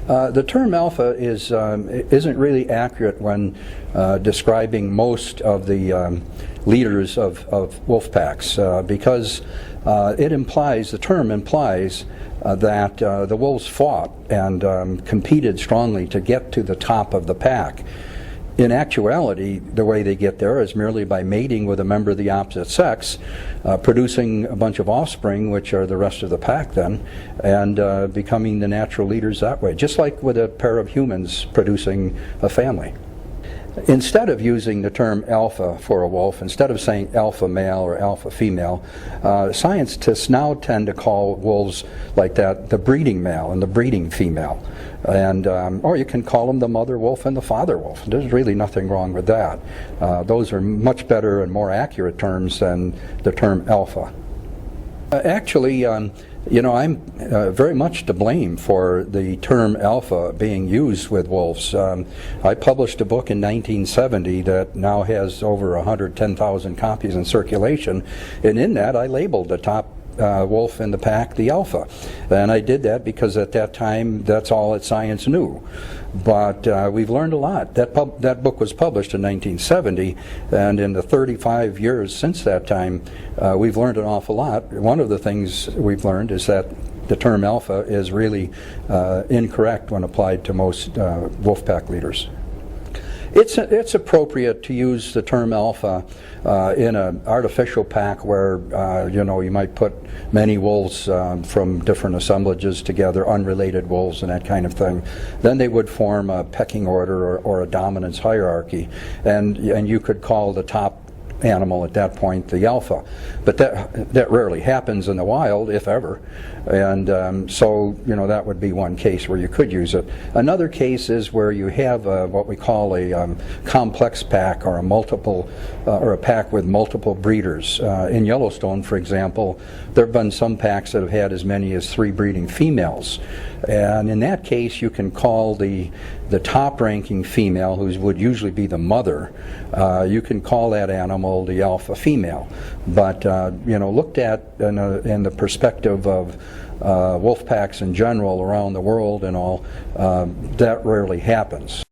The term alpha isn't really accurate when describing most of the leaders of wolf packs because the term implies that the wolves fought and competed strongly to get to the top of the pack. In actuality, the way they get there is merely by mating with a member of the opposite sex, producing a bunch of offspring, which are the rest of the pack then, and becoming the natural leaders that way, just like with a pair of humans producing a family. Instead of using the term alpha for a wolf, instead of saying alpha male or alpha female, scientists now tend to call wolves like that the breeding male and the breeding female. And or you can call them the mother wolf and the father wolf. There's really nothing wrong with that. Those are much better and more accurate terms than the term alpha. Actually, I'm very much to blame for the term alpha being used with wolves. I published a book in 1970 that now has over 110,000 copies in circulation, and in that I labeled the top wolf in the pack the alpha. And I did that because at that time that's all that science knew. But we've learned a lot. That book was published in 1970, and in the 35 years since that time, we've learned an awful lot. One of the things we've learned is that the term alpha is really incorrect when applied to most wolf pack leaders. It's appropriate to use the term alpha in an artificial pack where you might put many wolves from different assemblages together, unrelated wolves and that kind of thing. Then they would form a pecking order or a dominance hierarchy, and you could call the top animal at that point the alpha. But that rarely happens in the wild, if ever. And so that would be one case where you could use it. Another case is where you have what we call a complex pack, or a pack with multiple breeders. In Yellowstone, for example, there have been some packs that have had as many as 3 breeding females. And in that case, you can call the top-ranking female, who would usually be the mother, you can call that animal the alpha female. But looked at in the perspective of wolf packs in general around the world and all, that rarely happens.